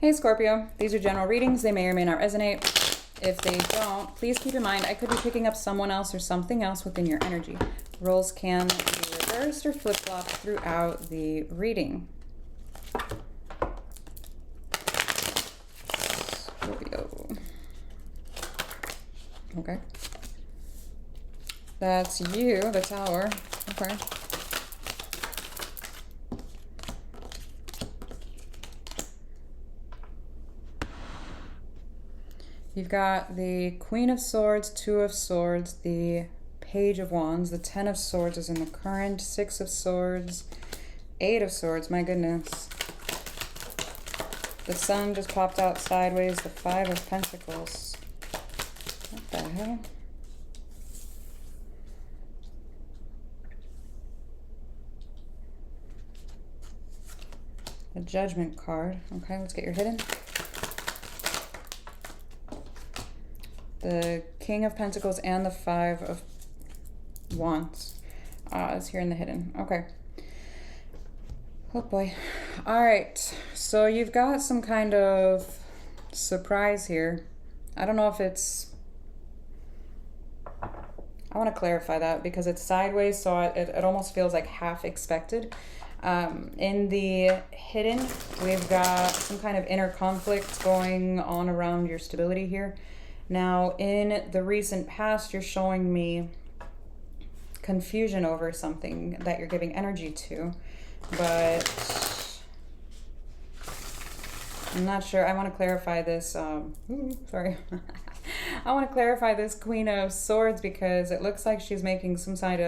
Hey Scorpio, these are general readings. They may or may not resonate. If they don't, please keep in mind I could be picking up someone else or something else within your energy. Roles can be reversed or flip-flopped throughout the reading. Scorpio. Okay. That's you, the Tower. Okay. You've got the Queen of Swords, Two of Swords, the Page of Wands, the Ten of Swords is in the current, Six of Swords, Eight of Swords, my goodness. The Sun just popped out sideways, the Five of Pentacles. What the hell? The Judgment card. Okay, let's get your hidden. The King of Pentacles and the Five of Wands is here in the hidden. Okay. Oh boy. All right. So you've got some kind of surprise here. I don't know if it's... I want to clarify that because it's sideways, so it almost feels like half expected. In the hidden, we've got some kind of inner conflict going on around your stability here. Now, in the recent past, you're showing me confusion over something that you're giving energy to, but I'm not sure. I want to clarify this. Sorry. I want to clarify this Queen of Swords because it looks like she's making some kind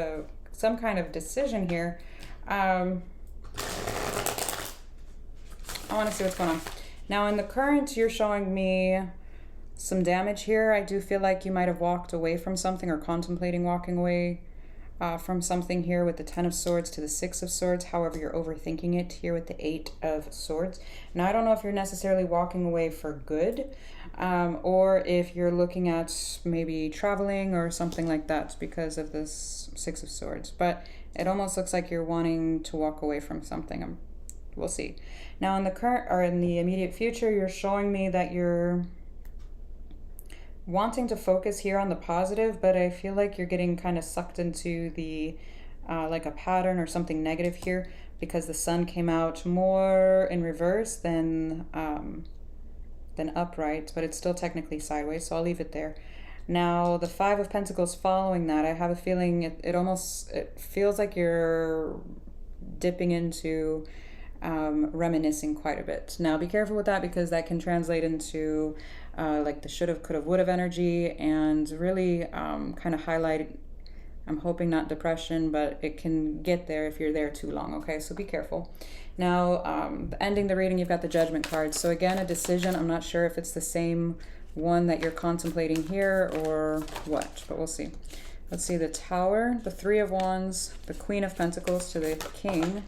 of decision here. I want to see what's going on. Now, in the current, you're showing me some damage here. I do feel like you might have walked away from something or contemplating walking away from something here with the Ten of Swords to the Six of Swords. However, you're overthinking it here with the Eight of Swords. Now, I don't know if you're necessarily walking away for good or if you're looking at maybe traveling or something like that because of this Six of Swords. But it almost looks like you're wanting to walk away from something. We'll see. Now, in the current or in the immediate future, you're showing me that you're wanting to focus here on the positive, but I feel like you're getting kind of sucked into the like a pattern or something negative here because the Sun came out more in reverse than upright, but it's still technically sideways, so I'll leave it there. Now, the Five of Pentacles following that, I have a feeling it feels like you're dipping into reminiscing quite a bit. Now, be careful with that because that can translate into like the should have, could have, would have energy and really kind of highlight, I'm hoping not depression, but it can get there if you're there too long, okay? So be careful. Now, ending the reading, you've got the Judgment card. So again, a decision. I'm not sure if it's the same one that you're contemplating here or what, but we'll see. Let's see, the Tower, the Three of Wands, the Queen of Pentacles to the King.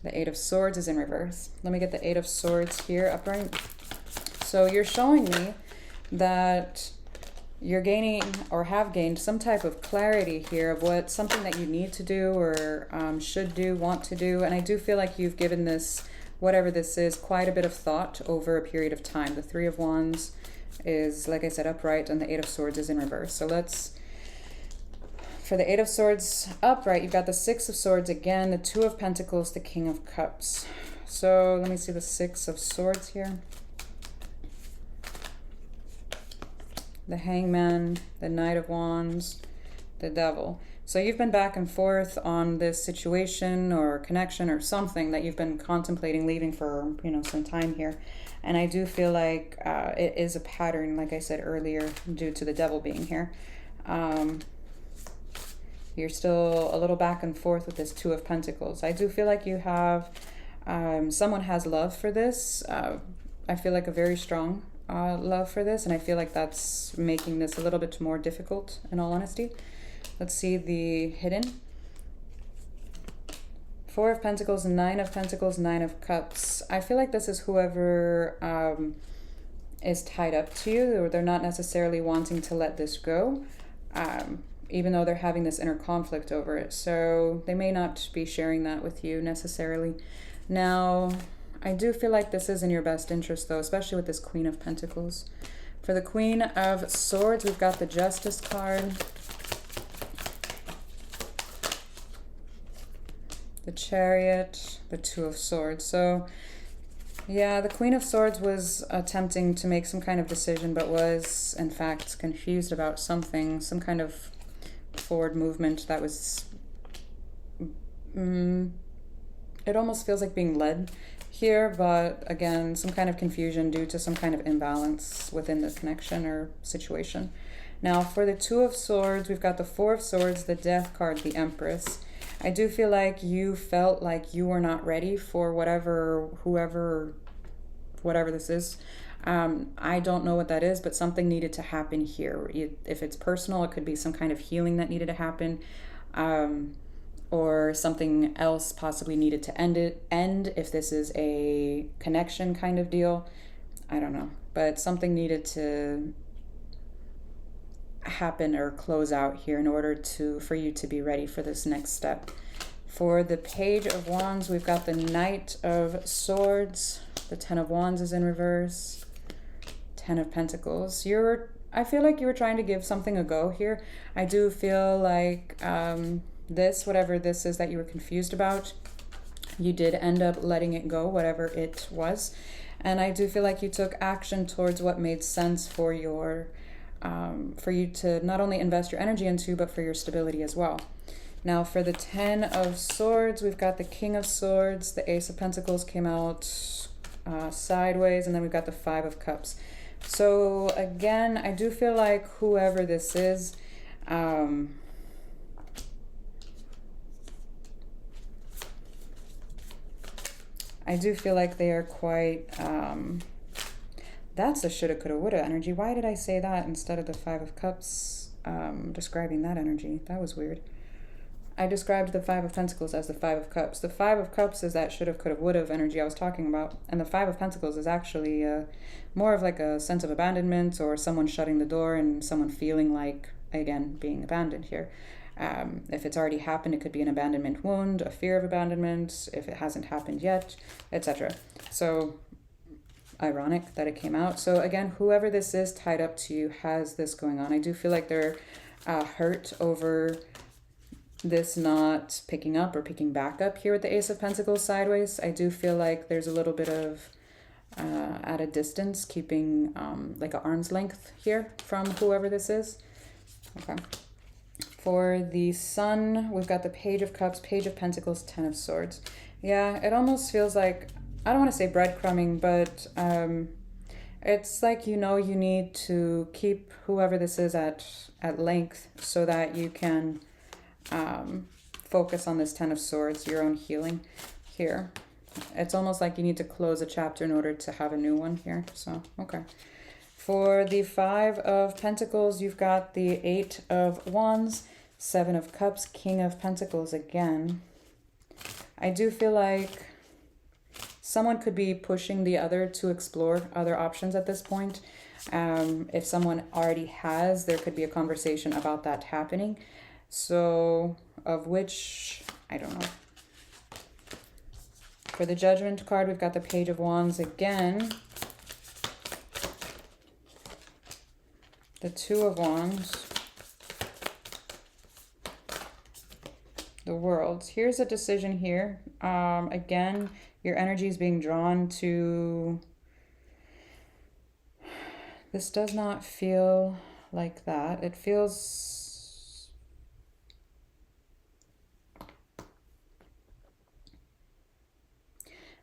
The Eight of Swords is in reverse. Let me get the Eight of Swords here upright. So you're showing me that you're gaining or have gained some type of clarity here of what something that you need to do or should do, want to do. And I do feel like you've given this, whatever this is, quite a bit of thought over a period of time. The Three of Wands is, like I said, upright, and the Eight of Swords is in reverse. So let's... For the Eight of Swords upright, you've got the Six of Swords again, the Two of Pentacles, the King of Cups. So let me see the Six of Swords here. The Hangman, the Knight of Wands, the Devil. So you've been back and forth on this situation or connection or something that you've been contemplating leaving for, you know, some time here. And I do feel like it is a pattern, like I said earlier, due to the Devil being here. You're still a little back and forth with this Two of Pentacles. I do feel like you have, someone has love for this. I feel like a very strong love for this, and I feel like that's making this a little bit more difficult, in all honesty. Let's see the hidden. Four of Pentacles, Nine of Pentacles, Nine of Cups. I feel like this is whoever is tied up to you, or they're not necessarily wanting to let this go. Even though they're having this inner conflict over it. So they may not be sharing that with you necessarily. Now, I do feel like this is in your best interest, though, especially with this Queen of Pentacles. For the Queen of Swords, we've got the Justice card, the Chariot, the Two of Swords. So, yeah, the Queen of Swords was attempting to make some kind of decision, but was, in fact, confused about something, some kind of forward movement that was... it almost feels like being led here, but again, some kind of confusion due to some kind of imbalance within the connection or situation. Now, for the Two of Swords, we've got the Four of Swords, the Death card, the Empress. I do feel like you felt like you were not ready for whatever this is. I don't know what that is, but something needed to happen here. If it's personal, it could be some kind of healing that needed to happen. Or something else possibly needed to end if this is a connection kind of deal. I don't know. But something needed to happen or close out here in order for you to be ready for this next step. For the Page of Wands, we've got the Knight of Swords. The Ten of Wands is in reverse. Ten of Pentacles. I feel like you were trying to give something a go here. I do feel like whatever this is that you were confused about, you did end up letting it go, whatever it was. And I do feel like you took action towards what made sense for you to not only invest your energy into, but for your stability as well. Now for the Ten of Swords, we've got the King of Swords, the Ace of Pentacles came out sideways, and then we've got the Five of Cups. So again, I do feel like whoever this is, I do feel like they are quite, that's a shoulda, coulda, woulda energy. Why did I say that instead of the Five of Cups, describing that energy? That was weird. I described the Five of Pentacles as the Five of Cups. The Five of Cups is that shoulda, coulda, woulda energy I was talking about. And the Five of Pentacles is actually more of like a sense of abandonment, or someone shutting the door and someone feeling like, again, being abandoned here. If it's already happened, it could be an abandonment wound, a fear of abandonment, if it hasn't happened yet, etc. So ironic that it came out. So again, whoever this is tied up to you has this going on. I do feel like they're hurt over this not picking up or picking back up here with the Ace of Pentacles sideways. I do feel like there's a little bit of at a distance, keeping like an arm's length here from whoever this is. Okay. For the Sun, we've got the Page of Cups, Page of Pentacles, Ten of Swords. Yeah, it almost feels like, I don't want to say breadcrumbing, but it's like, you need to keep whoever this is at length so that you can focus on this Ten of Swords, your own healing here. It's almost like you need to close a chapter in order to have a new one here. So, okay. For the Five of Pentacles, you've got the Eight of Wands, Seven of Cups, King of Pentacles again. I do feel like someone could be pushing the other to explore other options at this point. If someone already has, there could be a conversation about that happening. So, of which, I don't know. For the Judgment card, we've got the Page of Wands again. The Two of Wands. The World. Here's a decision here. Again, your energy is being drawn to... This does not feel like that. It feels...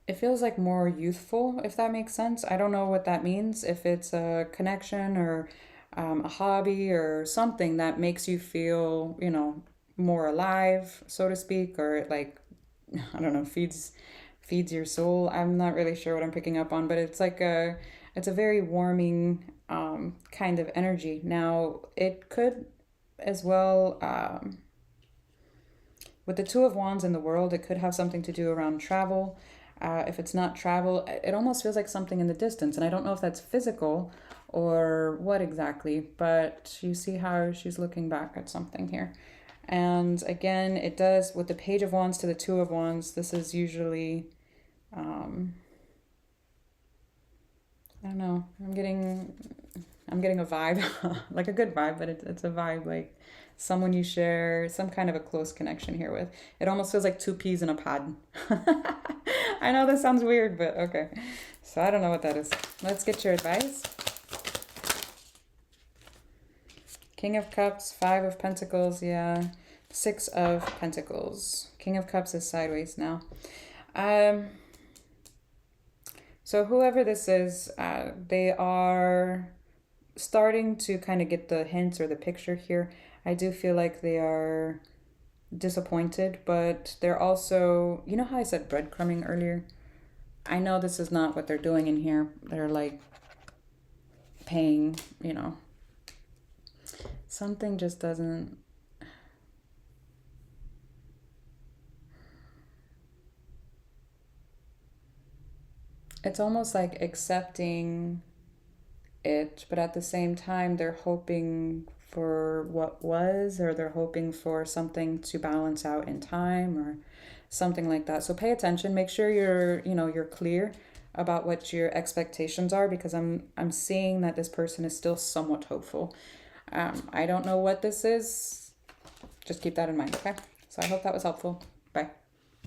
It feels like more youthful, if that makes sense. I don't know what that means. If it's a connection or a hobby or something that makes you feel, more alive, so to speak, or it like, I don't know, feeds your soul. I'm not really sure what I'm picking up on, but it's like it's a very warming kind of energy. Now, it could as well, with the Two of Wands in the World, it could have something to do around travel. If it's not travel, it almost feels like something in the distance. And I don't know if that's physical or what exactly, but you see how she's looking back at something here. And again, it does, with the Page of Wands to the Two of Wands, this is usually don't know. I'm getting a vibe, like a good vibe, but it's a vibe like someone you share some kind of a close connection here with. It almost feels like two peas in a pod. I know this sounds weird, but okay. So I don't know what that is. Let's get your advice. King of Cups, Five of Pentacles, yeah. Six of Pentacles. King of Cups is sideways now. So whoever this is, they are starting to kind of get the hints or the picture here. I do feel like they are disappointed, but they're also, you know how I said breadcrumbing earlier? I know this is not what they're doing in here. They're like paying, you know, something just doesn't. It's almost like accepting it, but at the same time, they're hoping for what was, or they're hoping for something to balance out in time or something like that. So pay attention, make sure you're clear about what your expectations are, because I'm seeing that this person is still somewhat hopeful. I don't know what this is. Just keep that in mind, okay? So I hope that was helpful. Bye.